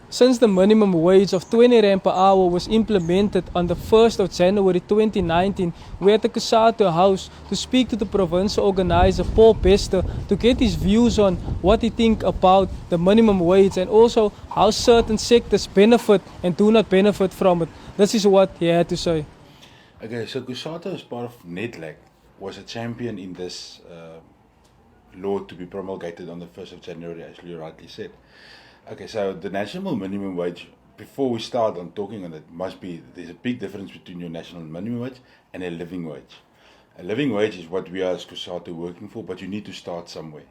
Since the minimum wage of 20 rand per hour was implemented on the 1st of January 2019, we at the Kusatu House to speak to the provincial organizer Paul Bester to get his views on what he thinks about the minimum wage and also how certain sectors benefit and do not benefit from it. This is what he had to say. Okay, so Kusatu, as part of NETLAC, was a champion in this law to be promulgated on the 1st of January, as you rightly said. Okay, so the national minimum wage, before we start on talking on it, there's a big difference between your national minimum wage and a living wage. A living wage is what we are as Kusatu working for, but you need to start somewhere.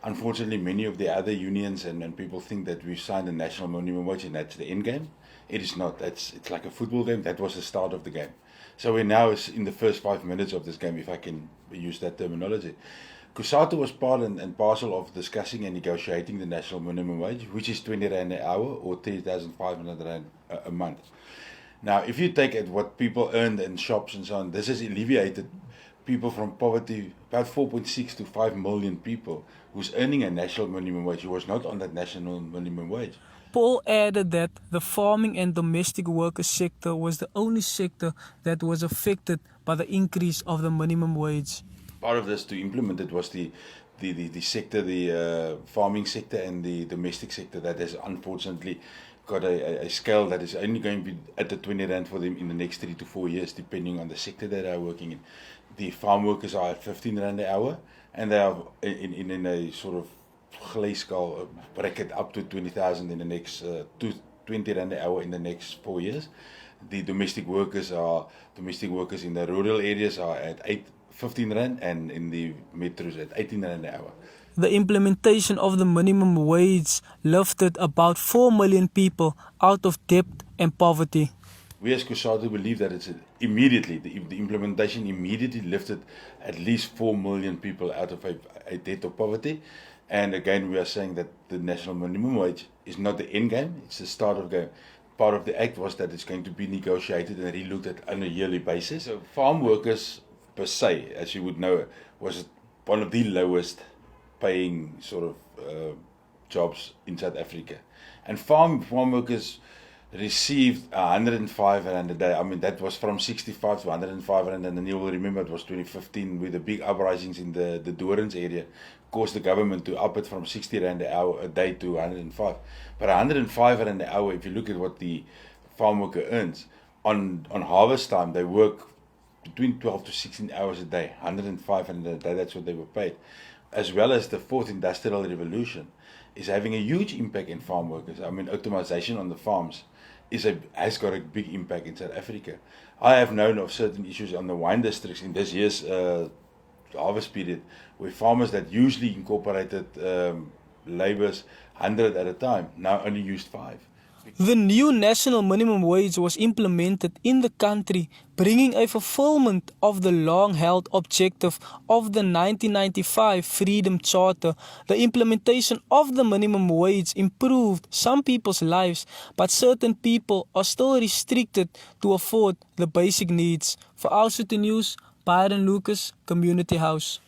Unfortunately, many of the other unions and people think that we've signed a national minimum wage and that's the end game. It is not. It's like a football game. That was the start of the game. So we're now in the first 5 minutes of this game, if I can use that terminology. Kusatu was part and parcel of discussing and negotiating the national minimum wage, which is 20 rand an hour or 3,500 rand a month. Now, if you take at what people earned in shops and so on, this has alleviated people from poverty, about 4.6 to 5 million people who's earning a national minimum wage, who was not on that national minimum wage. Paul added that the farming and domestic workers sector was the only sector that was affected by the increase of the minimum wage. Part of this to implement it was the sector, the farming sector and the domestic sector that has unfortunately got a scale that is only going to be at the 20 rand for them in the next 3 to 4 years, depending on the sector that they are working in. The farm workers are at 15 rand an hour, and they are in a sort of scale bracket up to 20,000 in the next 20 rand an hour in the next 4 years. The domestic workers in the rural areas are at 15 rand, and in the metros at 18 rand an hour. The implementation of the minimum wage lifted about 4 million people out of debt and poverty. We as Kusatu believe that it's immediately, the implementation immediately lifted at least 4 million people out of a debt of poverty. And again, we are saying that the national minimum wage is not the end game, it's the start of the game. Part of the act was that it's going to be negotiated and re-looked at on a yearly basis. So farm workers per se, as you would know, was one of the lowest paying sort of jobs in South Africa. And farm workers received 105 rand a day. I mean, that was from 65 to 105 rand, and then you will remember it was 2015 with the big uprisings in the Dorans area, caused the government to up it from 60 rand an hour a day to 105. But 105 rand an hour, if you look at what the farm worker earns, on harvest time, they work between 12 to 16 hours a day, 105 rand a day, that's what they were paid. As well as the fourth industrial revolution is having a huge impact in farm workers. I mean, automation on the farms has got a big impact in South Africa. I have known of certain issues on the wine districts in this year's harvest period, where farmers that usually incorporated labours 100 at a time, now only used 5. The new national minimum wage was implemented in the country, bringing a fulfillment of the long-held objective of the 1995 Freedom Charter. The implementation of the minimum wage improved some people's lives, but certain people are still restricted to afford the basic needs. For Our City News, Byron Lucas, Community House.